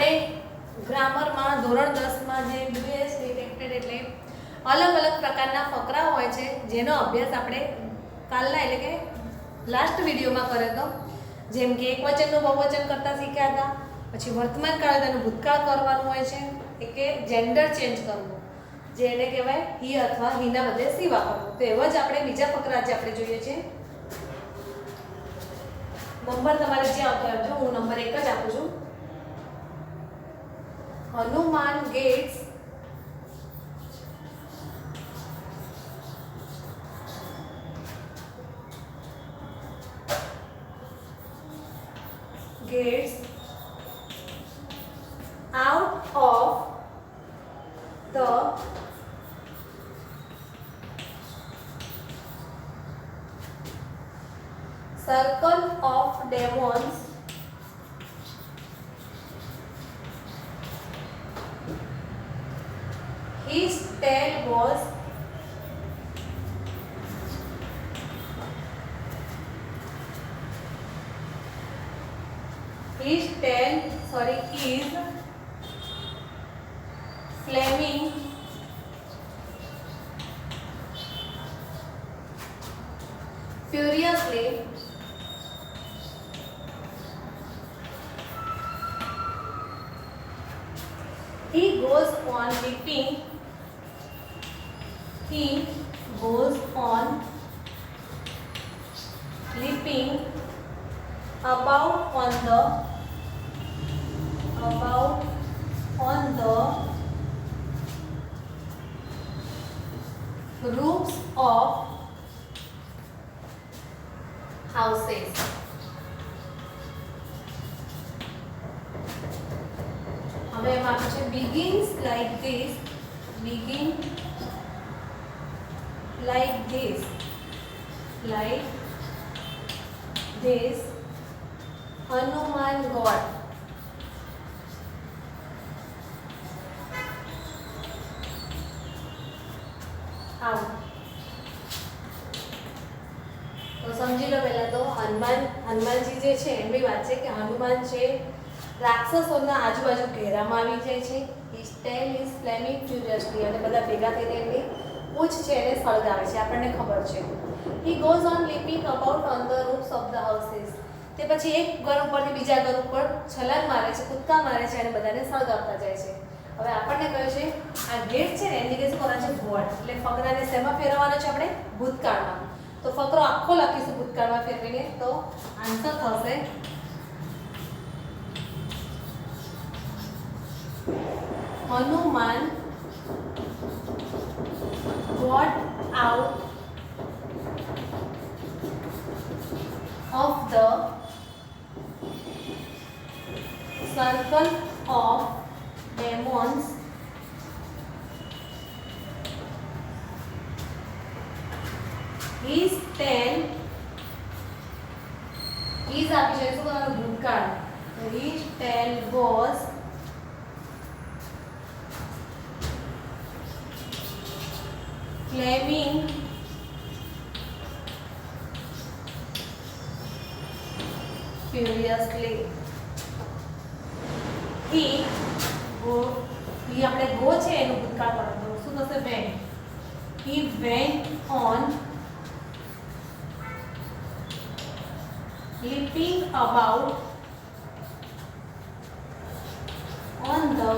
આપણે ગ્રામરમાં ધોરણ 10 માં જે ડ્યુએસ રિલેટેડ એટલે અલગ અલગ પ્રકારના ફકરા હોય છે જેનો અભ્યાસ આપણે કાલના એટલે કે લાસ્ટ વિડીયોમાં કર્યો હતો, જેમ કે એકવચનનું બહુવચન કરતા શીખ્યા હતા, પછી વર્તમાન કાળ તેનું ભૂતકાળ કરવાનું હોય છે, કે જેન્ડર ચેન્જ કરવું જેને કહેવાય હી અથવા હીના બદલે સી વાપરવું. તો એવા જ આપણે બીજા ફકરા આજે આપણે જોઈએ છે. નંબર તમારે જે આવતો આપજો, હું નંબર 1 જ આપું છું. Hanuman gets out of the circle of demons his tail was is flaming furiously he goes on leaping about on the roofs of houses. હવે એમાં આપે છે begins like this Hanuman got out. તો સમજી લો પહેલા તો હનુમાનજી જે છે એમની વાત છે કે હનુમાન છે રાક્ષસોના આજુબાજુ ઘેરામાં આવી જાય છે. his tail is flaming furiously અને બધા ભેગા થઈને એમની પૂંછ છે એને સળગાવે છે, આપણને ખબર છે. he goes on leaping about on the roofs of the houses. તે પછી એક ઘર ઉપરથી બીજા ઘર ઉપર છલાંગ મારે છે, કૂદકા મારે છે અને બધાને સળગાવતા જાય છે. હવે આપણને કહ્યું છે આ ગેટ છે ને એની કેસ કોના છે ગોડ, એટલે ફકરાને શેમાં ફેરવવાનો છે આપણે ભૂતકાળમાં. તો ફકરો આખો લખીશું ભૂતકાળમાં ફેરવીને, તો આન્સર થશે Hanuman got out of the circle of demons his tail is આપી છે શું કરવાનું ભૂતકાળ. his tail was flaming furiously. he આપણે ગો છે એનું ભૂતકાળ કરવાનું શું થશે went. he went on leaping about on the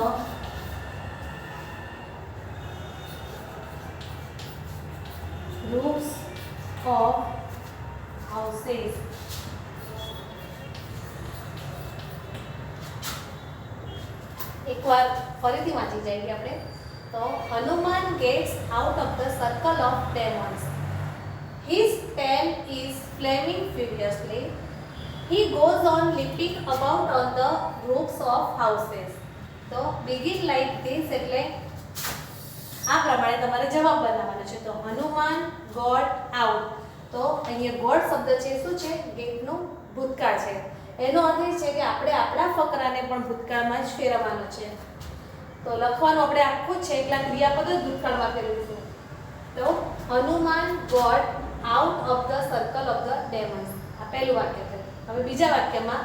roofs of houses. એક વાર ફરીથી વાંચી જઈએ આપણે. તો Hanuman gets out of the circle of demons. His tail is flaming furiously. He goes on leaping about on the roofs of houses. તો begin like this એટલે આ પ્રમાણે તમારે જવાબ બનાવવાનો છે. તો હનુમાન ગોટ આઉટ, તો અહીંયા ગોટ શબ્દ છે શું છે ગેટનું ભૂતકાળ છે. એનો અર્થ એ છે કે આપણે આપણા ફકરાને પણ ભૂતકાળમાં જ ફેરવવાનો છે. તો લખવાનું આપણે આખું જ છે, એકલા ક્રિયાપદ જ ભૂતકાળમાં ફેરવીશું. તો Hanuman got out of the circle of the demons, આ પહેલું વાક્ય છે. હવે બીજા વાક્યમાં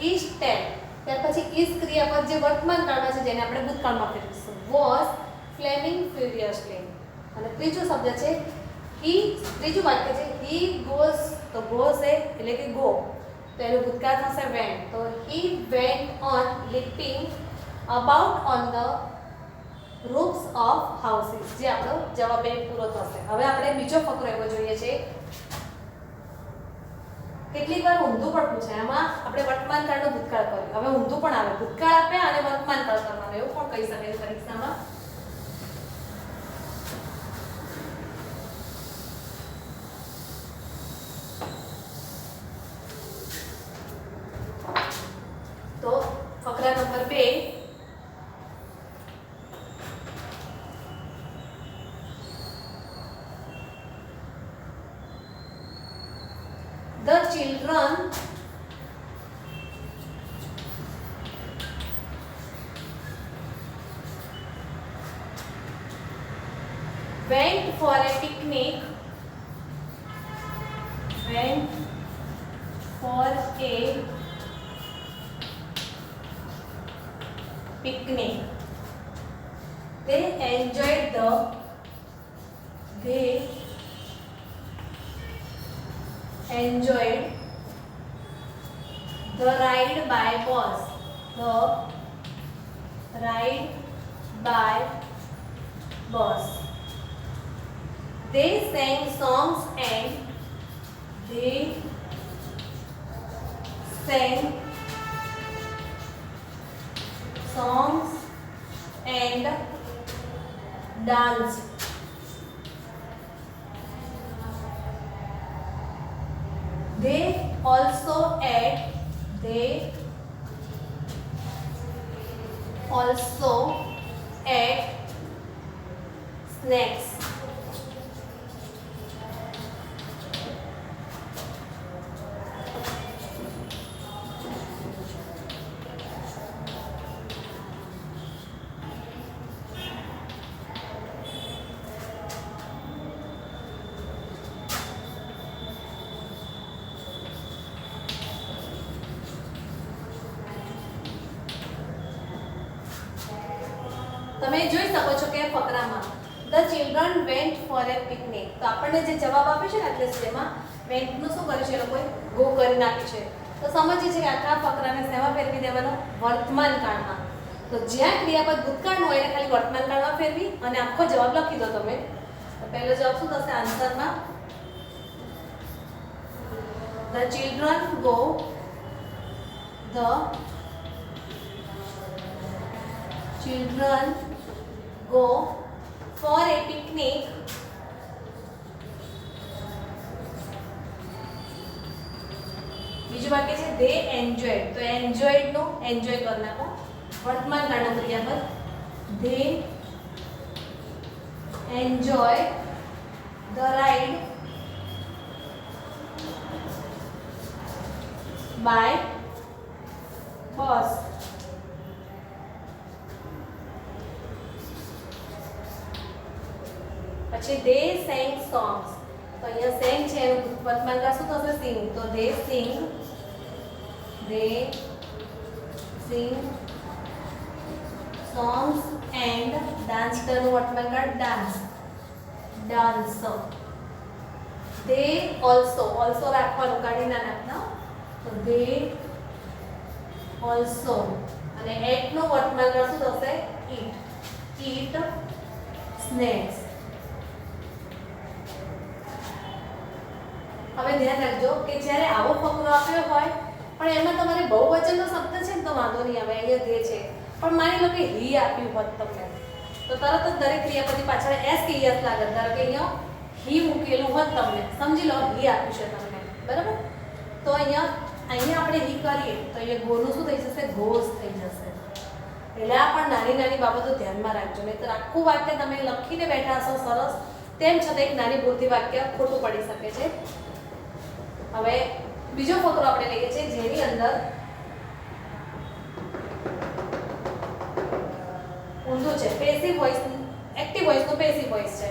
ઈઝ ટેલ, ત્યાર પછી ઇઝ ક્રિયાપદ જે વર્તમાન કાળમાં છે જેને આપણે ભૂતકાળમાં ફેરવીશું. Was Fleming ફ્યુરિયસલી. અને ત્રીજો શબ્દ છે હી. ત્રીજું વાક્ય છે હી ગોઝ. તો ગોઝ એટલે કે ગો, તો એનું ભૂતકાળ થશે વેન્ટ. તો he went on leaping about on the roofs of houses. જે આપણો જવાબ એ પૂરો થશે. હવે આપણે બીજો ફકરો એવો જોઈએ છે. કેટલીક વાર ઊંધું પણ પૂછાય. આમાં આપણે વર્તમાન કાળનો ભૂતકાળ કર્યો. હવે ઊંધું પણ આવે. ભૂતકાળ આપે અને વર્તમાન કાળ કરવાનો એવું પણ કહી શકાય પરીક્ષામાં. તો ફકરા number 2. The children went for a picnic. Went for a picnic. They enjoyed the ride by bus. The ride by bus. They sang songs and danced. They also ate snacks. તમે જોઈ શકો છો કે ફકરામાં the children went for a picnic. તો આપણને જે જવાબ આપે છે ને એટલે એમાં વેન્ટનું શું કર્યું છે એ લોકોએ ગો કરી નાખ્યું છે. તો સમજીએ છે કે આખા ફકરાને શેમાં ફેરવી દેવાનો? વર્તમાન કાળમાં. તો જ્યાં ક્રિયાપદ ભૂતકાળનું હોય એને ખાલી વર્તમાન કાળમાં ફેરવી અને આખો જવાબ લખી દો તમે. તો પહેલો જવાબ શું થશે આન્સરમાં? The children go for a picnic બીજું વાક્ય છે they enjoyed. તો enjoyed નો enjoy કરી નાખો. વર્તમાન કાળનો ક્રિયાપદ they enjoy the ride by bus. પછી they sang songs. તો અહીંયા sang છે એનું વર્તમાન કાળ શું થશે? sing. તો they sing songs and danced નું વર્તમાન કાળ dance. they also રાખવાનું, કાઢી ના નાખના. તો they also અને ate નું વર્તમાન કાળ શું થશે? eat snacks. હવે ધ્યાન રાખજો કે જ્યારે આવો ફકરો આપ્યો હોય પણ એમાં તમારે બહુવચનનો શબ્દ છે ને તો વાંધો નહીં આવે. અહીંયા ધે છે પણ માની લો કે હી આપ્યું હોત તમને તો તરત જ દરેક ક્રિયાપદની પાછળ એસ કે યસ લાગે. ધારો કે અહીંયા હી મૂકેલું હોત તમને, સમજી લો હી આપ્યું છે તમને, બરાબર? તો અહીંયા આપણે હી કરીએ તો અહીંયા ગોનું શું થઈ જશે? ગોઝ થઈ જશે. એટલે આ પણ નાની નાની બાબતો ધ્યાનમાં રાખજો, નહીંતર આખું વાક્ય તમે લખીને બેઠા હશો સરસ, તેમ છતાં એક નાની ભૂલથી વાક્ય ખોટું પડી શકે છે. હવે બીજો ફકરો આપણે લઈએ છીએ જેની અંદર ઊંધું છે. પેસિવ વોઇસ, એક્ટિવ વોઇસ નો પેસિવ વોઇસ છે.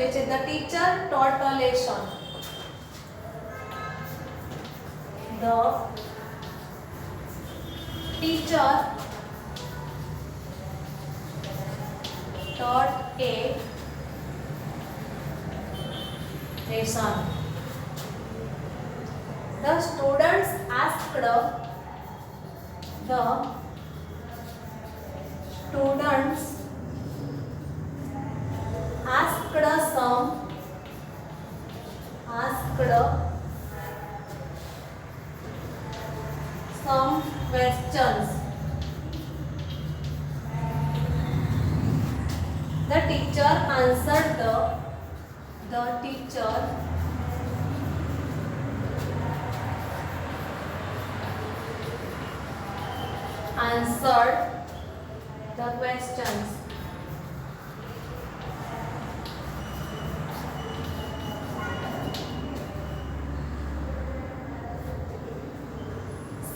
જોઈએ છે the teacher taught a lesson. ધ ટીચર taught a lesson. The students asked some questions. The teacher answered the teacher answered the questions.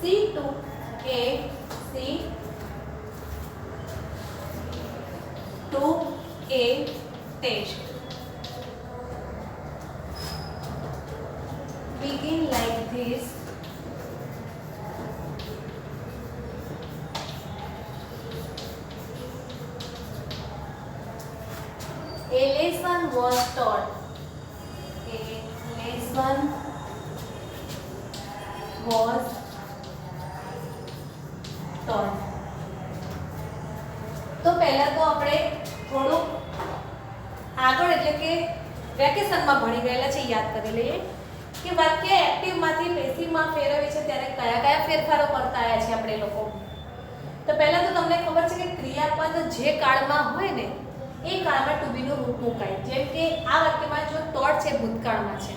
She took a test. Begin like this. A lesson was taught. A lesson was taught. તો પહેલા તો આપણે થોડું આગળ એટલે કે વેકેશનમાં ભણી ગયેલા છે યાદ કરી લઈએ કે વાક્ય એક્ટિવમાંથી પેસિવમાં ફેરવે છે ત્યારે કયા કયા ફેરફારો કરતા આવ્યા છે આપણે લોકો. તો પહેલા તો તમને ખબર છે કે ક્રિયાપદ જે કાળમાં હોય ને એ કાળમાં ટુ બી નું રૂપ મુકાય. જેમ કે આ વાક્યમાં જો ટોટ છે ભૂતકાળમાં છે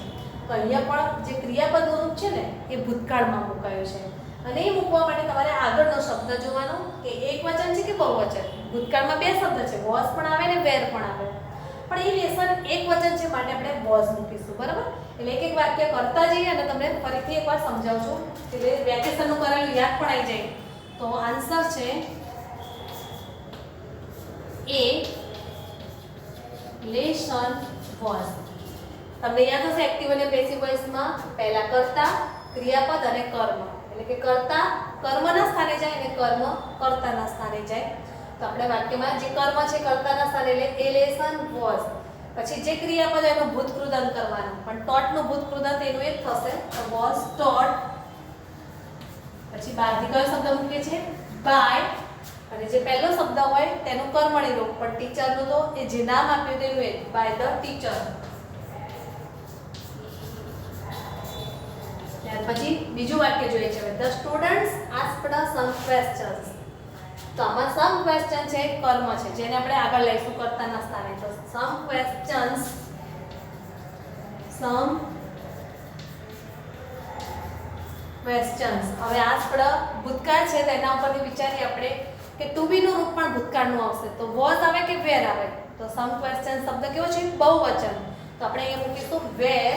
તો અહીંયા પણ જે ક્રિયાપદનું રૂપ છે ને એ ભૂતકાળમાં મુકાયું છે. અને એ મૂકવા માટે તમારે આગળનો શબ્દ જોવાનો કે એકવચન છે કે બહુવચન. ભૂતકાળમાં બે શબ્દ છે, વોઝ પણ આવે ને વેર પણ આવે. પણ એ લેસન એકવચન છે માટે આપણે વોઝ મૂકીશું, બરાબર? એટલે એક એક વાક્ય કરતા જઈએ અને તમને ફરીથી એકવાર સમજાવું છું એટલે વેકેશનનું કરેલું યાદ પણ આવી જાય. તો આન્સર છે એ લેસન વોઝ. તમને યાદ હશે એક્ટિવ અને પેસિવ વોઇસમાં પહેલા કર્તા, ક્રિયાપદ અને કર્મ. એટલે કે કર્તા કર્મના સ્થાને જાય અને કર્મ કર્તાના સ્થાને જાય. તો આપણે વાક્યમાં જે કર્મ છે કર્તાના સ્થાને એટલે એ લેસન વોઝ. પછી જે ક્રિયાપદ એનું ભૂતકૃદંત કરવાનું, પણ ટોટ નું ભૂતકૃદંત એનું એક થશે તો વોઝ ટોટ. પછી બહારથી કયો શબ્દ મૂકીએ છે બાય, અને જે પહેલો શબ્દ હોય તેનું કર્મણી રૂપ, પણ ટીચરનું તો એ જે નામ આપ્યું તેનું એ બાય ધ ટીચર. ત્યાર પછી બીજું વાક્ય જોઈએ છે the students asked some questions. તો આમાં સમ ક્વેશ્ચન છે કર્મ છે જેને આપણે આગળ લઈશું કર્તાના સ્થાને. તો સમ ક્વેશ્ચન્સ હવે આસ્ક્ડ ભૂતકાળ છે તેના ઉપરથી વિચારીએ આપણે કે ટુ બી નું રૂપ પણ ભૂતકાળનું આવશે તો વોઝ આવે કે વેર આવે. તો સમ ક્વેશ્ચન શબ્દ કેવો છે બહુવચન, તો આપણે અહીંયા મૂકીશું વેર.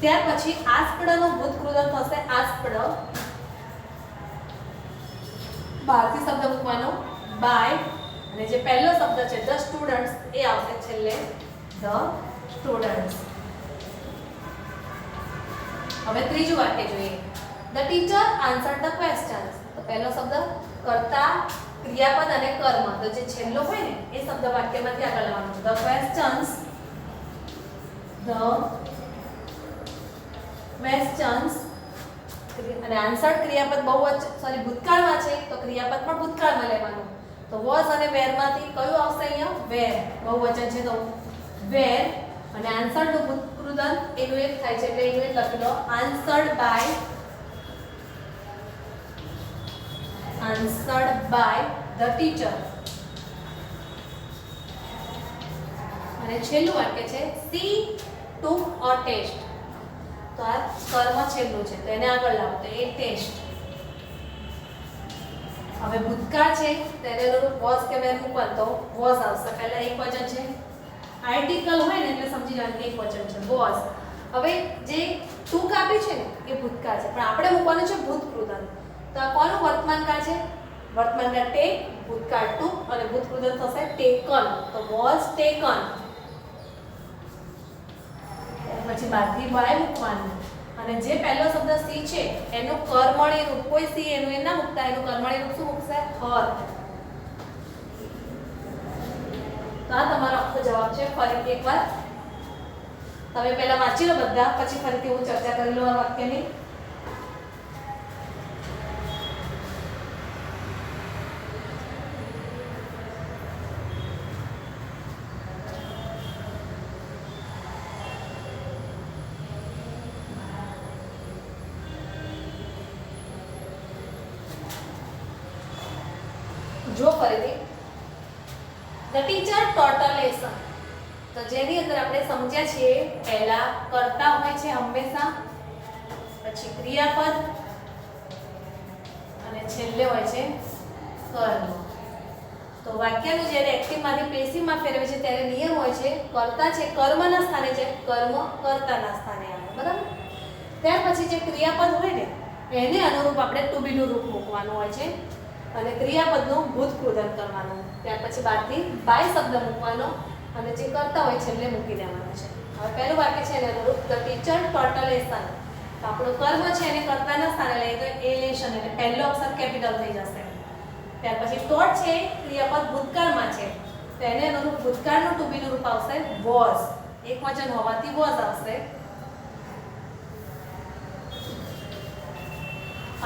ત્યાર પછી આસ્ક્ડ નું ભૂતકૃદંત થશે આસ્ક્ડ. બહારથી શબ્દ મૂકવાનો બાય, અને જે પહેલો શબ્દ છે ધ સ્ટુડન્ટ્સ એ આવશે છેલ્લે ધ સ્ટુડન્ટ્સ. હવે ત્રીજું વાક્ય જોઈએ the teacher answered the questions. તો પહેલો શબ્દ કર્તા, ક્રિયાપદ અને કર્મ, તો જે છેલ્લો હોય ને એ શબ્દ વાક્યમાંથી આગળ લાવવાનો. ધ ક્વેશ્ચન્સ અને આન્સર્ડ ક્રિયાપદ ભૂતકાળમાં છે તો ક્રિયાપદ પણ ભૂતકાળમાં લેવાનું. તો વોઝ અને વેર માંથી કયું આવશે અહીંયા વેર, બહુવચન છે તો વેર. અને આન્સર્ડ નું ભૂતકૃદંત એનું એક થાય છે એટલે એનું એક લખી લો આન્સર્ડ બાય ધ ટીચર. અને છેલ્લું વાક્ય છે સી ટુક અ ટેસ્ટ. તો આ કર્મ છેલ્લું છે તો એને આગળ લાવો તો એ ટેસ્ટ. હવે ભૂતકાળ છે તેને વોઝ કે વેર મૂકવાનું તો વોઝ આવશે. પહેલા એક વચન છે, આર્ટિકલ હોય ને એટલે સમજી જવાનું કે એક વચન છે વોઝ. હવે જે ટુક આપી છે ને એ ભૂતકાળ છે પણ આપણે મૂકવાનું છે ભૂતકૃદંત. તો આ કોનું વર્તમાન કાળ છે વર્તમાનના ટેક, ભૂતકાળ took અને ભૂતકૃદંત થશે taken. તો was taken. પછી બાદથી by મૂકવાનું અને જે પહેલો શબ્દ સી છે એનું કર્મણી રૂપ, કોઈ સી એનું એ ના મૂકતા, એનું કર્મણી રૂપ શું મૂકશે? her. તો આ તમારો આખો જવાબ છે. ફરીથી એકવાર તમે પહેલા વાંચી લો બધા, પછી ફરીથી હું ચર્ચા કરી લઉં આ વાક્યની. જો ફરીથી the teacher taught a lesson. તો જેની અંદર આપણે સમજ્યા છીએ પહેલા કરતા હોય છે હંમેશા, પછી ક્રિયાપદ અને છેલ્લે હોય છે કર્મ. તો વાક્યનું જ્યારે એક્ટિવમાંથી પેસિવમાં ફેરવે છે ત્યારે નિયમ હોય છે કર્તા છે કર્મના સ્થાને છે, કર્મ કર્તાના સ્થાને આવે. બરાબર? ત્યાર પછી જે ક્રિયાપદ હોય ને એને અનુરૂપ આપણે ટુ બી નું રૂપ મૂકવાનું હોય છે અને ક્રિયાપદનું ભૂતકૃદંત કરવાનું. ત્યાર પછી બાદથી બાય શબ્દ મૂકવાનો અને જે કરતા હોય છેલ્લે મૂકી દેવાનો છે. હવે પહેલું વાક્ય છે એને અનુરૂપ the teacher taught a lesson. તો આપણું કર્મ છે એને કર્તાના સ્થાને લઈએ તો એ લેશન, એટલે પહેલો અક્ષર કેપિટલ થઈ જશે. ત્યાર પછી ટોટ છે ક્રિયાપદ ભૂતકાળમાં છે તો એને અનુરૂપ ભૂતકાળનું ટુ બી નું રૂપ આવશે was. એકવચન હોવાથી was આવશે.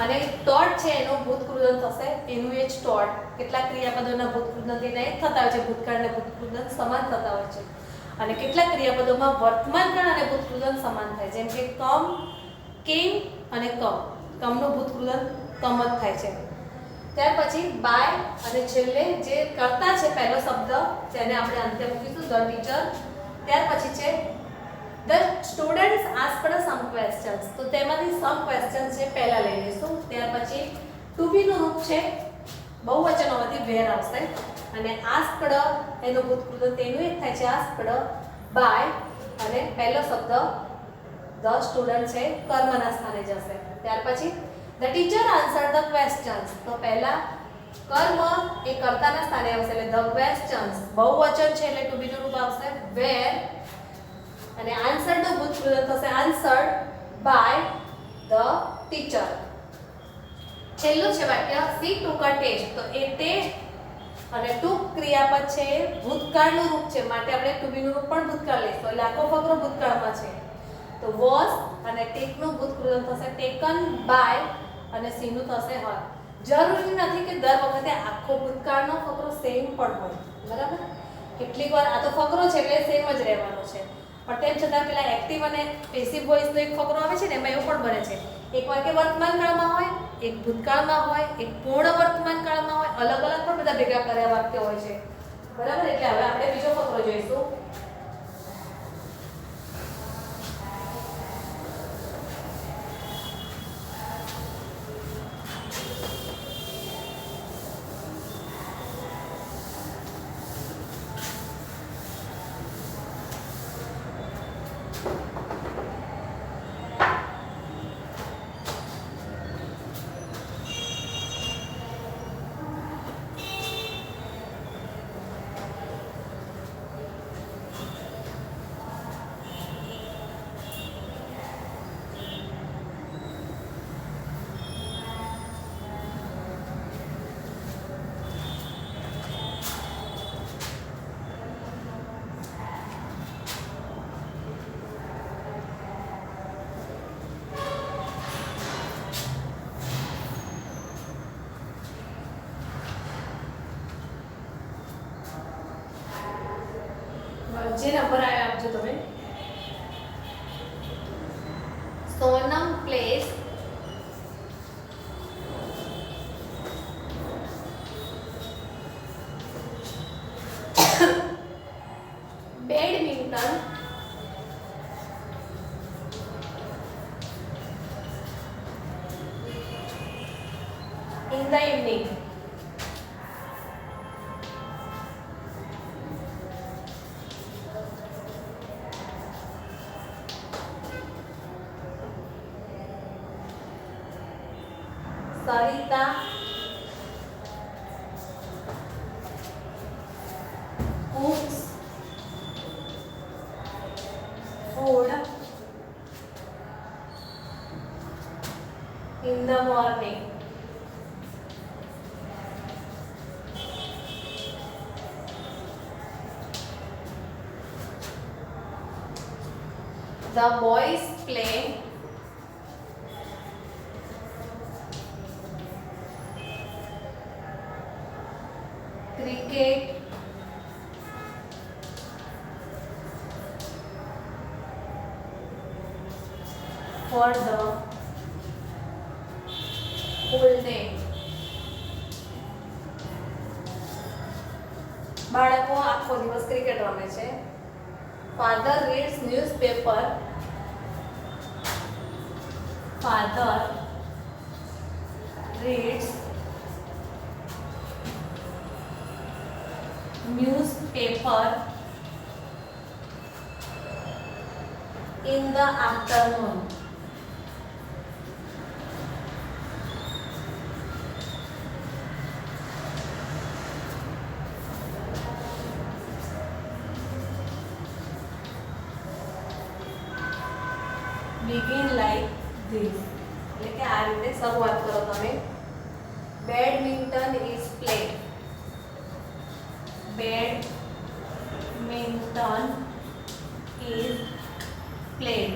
અને ટોટ છે એનું ભૂતકૃદંત થશે એનું એ જ ટોટ. કેટલાક ક્રિયાપદોના ભૂતકૃદંત એના એક થતા હોય છે, ભૂતકાળ અને ભૂતકૃદંત સમાન થતા હોય છે. અને કેટલાક ક્રિયાપદોમાં વર્તમાનકાળ અને ભૂતકૃદંત સમાન થાય, જેમ કે કમ, કેમ અને કમ. કમનું ભૂતકૃદંત કમ જ થાય છે. ત્યાર પછી બાય અને છેલ્લે જે કરતા છે પહેલો શબ્દ તેને આપણે અંતે મૂકીશું ધ ટીચર. ત્યાર પછી છે The students asked some questions. તો તેમાંથી some questions છે પહેલા લઈ લઈશું. ત્યાર પછી to be નું રૂપ છે બહુવચન હોવાથી where આવશે અને asked એનું ભૂતકૃદંત તેનું એક થાય છે asked by અને પહેલો શબ્દ the student છે કર્મના સ્થાને જશે. ત્યાર પછી the teacher answered the questions. તો પહેલા કર્મ એ કર્તાના સ્થાને આવશે એટલે the questions. બહુવચન છે એટલે to be નું રૂપ આવશે where અને આન્સર્ડ નું ભૂતકૃદંત થશે આન્સર્ડ બાય ધ ટીચર. છેલ્લું છે વાક્ય સી ટુક અ ટેસ્ટ. તો એ ટેસ્ટ અને ટુક ક્રિયાપદ છે ભૂતકાળનું રૂપ છે માટે આપણે ટુ બી નું રૂપ પણ ભૂતકાળ લઈશું એટલે આખો ફકરો ભૂતકાળમાં છે. તો વોઝ અને ટેક નું ભૂતકૃદંત થશે ટેકન બાય અને સી નું થશે હર. જરૂરી નથી કે દર વખતે આખો ભૂતકાળનો ફકરો સેમ પણ હોય. બરાબર? કેટલીક વાર આ તો ફકરો છે એટલે સેમ જ રહેવાનો છે, પણ તેમ છતાં પેલા એક્ટિવ અને પેસિવ વોઇસનો એક ફકરો આવે છે ને એમાં એવું પણ બને છે એક વાક્ય વર્તમાન કાળમાં હોય, એક ભૂતકાળમાં હોય, એક પૂર્ણ વર્તમાન કાળમાં હોય, અલગ અલગ પણ બધા ભેગા કર્યા વાક્ય હોય છે. બરાબર? એટલે હવે આપણે બીજો ફકરો જોઈશું. જે નંબર આવ્યો આપજો તમે. Sonam plays badminton in the evening. Sarita The boys play cricket for the whole day. બાળકો આખો દિવસ ક્રિકેટ રમે છે. Father reads newspaper. Father reads newspaper in the afternoon. Begin like this. એટલે કે આ રીતે શરૂઆત કરો તમે. Badminton is played. Badminton is played.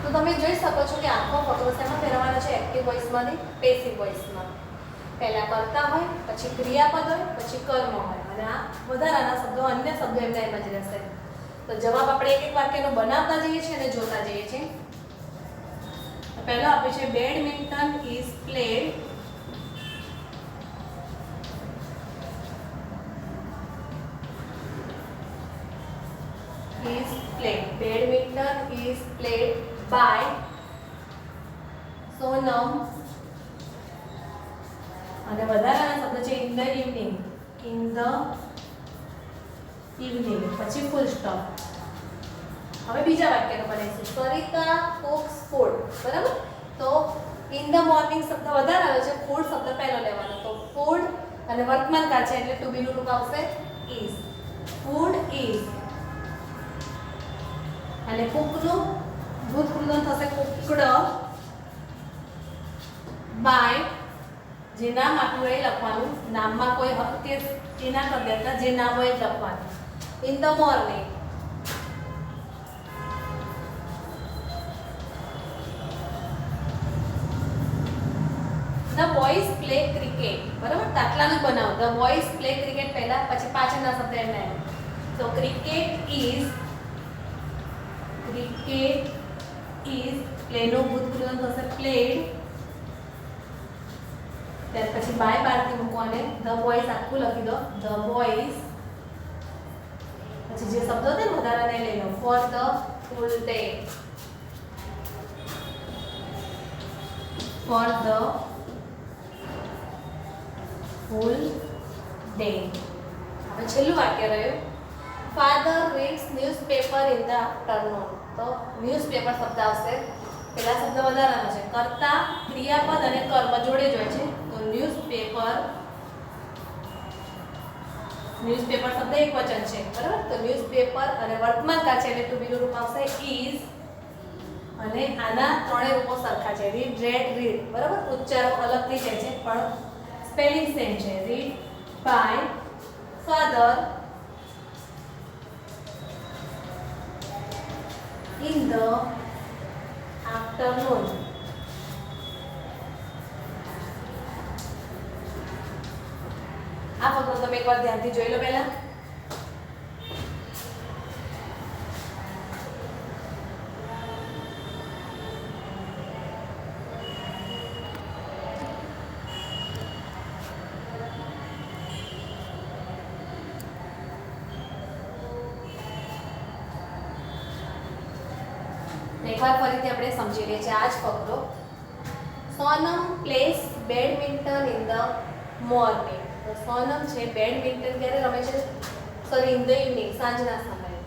તો તમે જોઈ શકો છો કે આખો ફકરો શેમાં ફેરવવાનો છે? એક્ટિવ વોઇસમાંથી પેસિવ વોઇસમાં. પહેલા કર્તા હોય, પછી ક્રિયાપદ હોય, પછી કર્મ હોય અને આ વધારાના શબ્દો અન્ય શબ્દો એમના એમ જ રહેશે. તો જવાબ આપણે એક એક વાક્યનો બનાવતા જઈએ છીએ અને જોતા જઈએ છીએ. તો પહેલો આપ્યું છે badminton is played Badminton is played by Sonam અને વધારાના શબ્દ છે in the evening. પછી ફૂલ સ્ટોપ. હવે બીજા વાક્યનો બનાવીશું. Sarita cooks food. બરાબર? તો in the morning શબ્દ વધારે આવે છે, food શબ્દ પહેલો લેવાનો. તો food અને વર્તમાન કાળ છે એટલે to be નું રૂપ આવશે is. Food is. અને કુકનું ભૂતપૂર્વ થશે કુકડ. બાય જે નામ આપ્યું એ લખવાનું. નામમાં કોઈ હક કે એના કરી દેતા, જે નામ હોય એ લખવાનું. In the morning. The boys play cricket. બરાબર? દાખલાનું બનાવો. ધ બોયઝ પ્લે ક્રિકેટ પહેલા, પછી પાછળના શબ્દ એમને. તો ક્રિકેટ ઇઝ પ્લે નો ભૂતપૂર્વ થશે પ્લેડ. ત્યાર પછી બાય બારથી મૂકો અને ધ બોયઝ આખું લખી દો. ધ બોયઝ પછી જે શબ્દો છે ને વધારાને લઈ લો. For the full day. For the full day. હવે છેલ્લું વાક્ય રહ્યું. Father reads newspaper in the afternoon. તો ન્યૂઝપેપર શબ્દ આવશે. પહેલા શબ્દ વધારાનો છે. કર્તા, ક્રિયાપદ અને કર્મ જોડે જ હોય છે. તો ન્યૂઝપેપર શબ્દ એક વચન છે. બરાબર? તો ન્યૂઝપેપર અને વર્તમાન કાળ છે એટલે ટુ બી નું રૂપ આવશે is. અને આના ત્રણેય રૂપો સરખા છે. Read, read, read. બરાબર? ઉચ્ચારો અલગ થઈ જાય છે પણ સ્પેલિંગ સેમ છે. Read by father in the afternoon. આ ફકરો તમે એકવાર ધ્યાનથી જોઈ લો પહેલા. એકવાર ફરીથી આપણે સમજી લઈએ છીએ આ જ ફકરો. Sonam plays badminton in the morning. તો સોનમ છે બેડમિન્ટન ક્યારે રમે છે? સોરી, ઇન ધ ઇવનિંગ, સાંજના સમયે.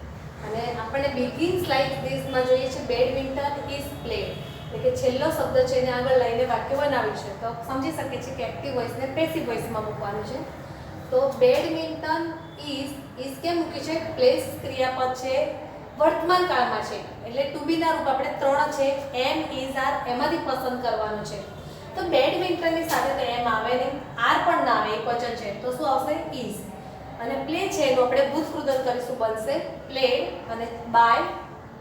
અને આપણે બિગિન્સ લાઈક ધીસમાં જોઈએ છે બેડમિન્ટન ઇઝ પ્લેડ. એટલે કે છેલ્લો શબ્દ છે એને આગળ લઈને વાક્ય બનાવ્યું છે. તો સમજી શકીએ છીએ કે એક્ટિવ વોઇસને પેસિવ વોઇસમાં મૂકવાનું છે. તો તો બેડમિન્ટન ઇઝ કે મૂક્યું છે પ્લેસ ક્રિયાપદ છે વર્તમાન કાળમાં છે એટલે ટુ બી ના રૂપ આપણે 3 છે એમ ઇઝ આર એમાંથી પસંદ કરવાનું છે. તો બેડમિન્ટનની સાથે તો એમ આવે નહીં, આર પણ ના આવે, એકવચન છે તો શું આવશે ઇઝ. અને પ્લે છે એનું આપણે ભૂતકૃદન કરીશું, બનશે પ્લેડ અને બાય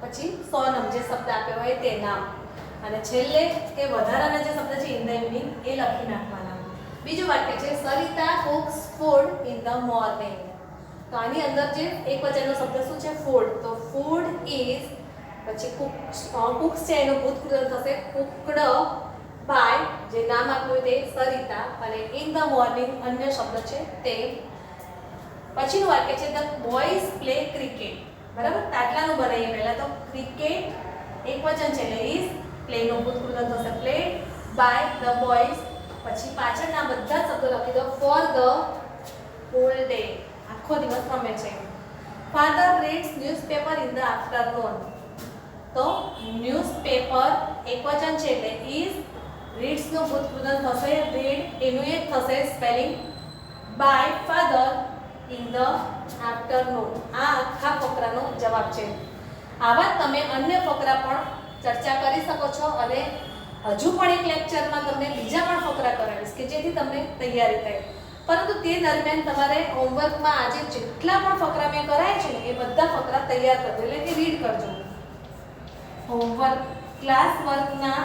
પછી સોનમ જે શબ્દ આપ્યો હોય તે નામ અને છેલ્લે કે વધારાના જે શબ્દ છે ઇન ધ ઇવનિંગ એ લખી નાખવાના. બીજું વાક્ય છે Sarita cooks food in the morning. તો આની અંદર જે એકવચનનો શબ્દ શું છે ફૂડ, તો ફૂડ ઇઝ પછી કુક્સ છે એનું ભૂતકૃદન થશે કુકડ બાય જે નામ આપ્યું તે સરિતા અને ઇન ધ મોર્નિંગ અન્ય શબ્દ છે તે. પછીનું વાક્ય છે ધ બોયઝ પ્લે ક્રિકેટ. બરાબર, તાટલાનું બનાવીએ પહેલા તો ક્રિકેટ એકવચન છે એટલે ઇઝ, પ્લેનું ભૂતકૃદન થશે પ્લેડ બાય ધ બોયઝ પછી પાછળના બધા શબ્દો લખી દો ફોર ધ હોલ ડે આખો દિવસ રમે છે. Father reads newspaper in the afternoon. તો ન્યૂઝપેપર એકવચન છે એટલે ઇઝ, રીડ્સ નું ભૂતકૃદન થશે રીડ એનું એક થશે spelling by father in the afternoon. આ આખા ફકરાનો જવાબ છે. આવા તમે અન્ય ફકરા પણ ચર્ચા કરી શકો છો અને હજુ પણ એક લેક્ચરમાં તમને બીજા પણ ફકરા કરાવીશ કે જેથી તમને તૈયારી થાય. પરંતુ તે દરમિયાન તમારે હોમવર્કમાં આજે જેટલા પણ ફકરા મેં કરાય છે ને એ બધા ફકરા તૈયાર કરજો એટલે કે રીડ કરજો. હોમવર્ક ક્લાસ વર્કના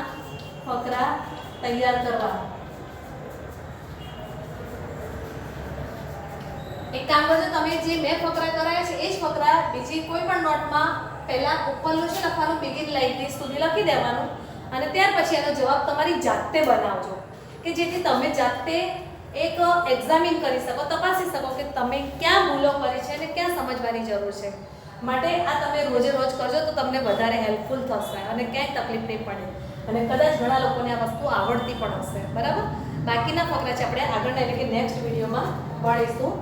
ફકરા તૈયાર કરવા. એક કામ કરજો, તમે જે મેં ફકરા કરાયા છે એ જ ફકરા બીજી કોઈ પણ નોટમાં પહેલા ઉપરનું છે લખવાનું બિગિન લાઈક ધીસ સુધી લખી દેવાનું અને ત્યાર પછી એનો જવાબ તમારી જાતે બનાવજો કે જેથી તમે જાતે એક એક્ઝામિન કરી શકો, તપાસી શકો કે તમે ક્યાં ભૂલો કરી છે અને ક્યાં સમજવાની જરૂર છે. માટે આ તમે રોજે રોજ કરજો તો તમને વધારે હેલ્પફુલ થશે અને ક્યાંય તકલીફ નહીં પડે અને કદાચ ઘણા લોકોને આ વસ્તુ આવડતી પણ હશે. બરાબર, બાકીના ફકરા છે આપણે આગળના એટલે કે નેક્સ્ટ વિડીયોમાં ભણીશું.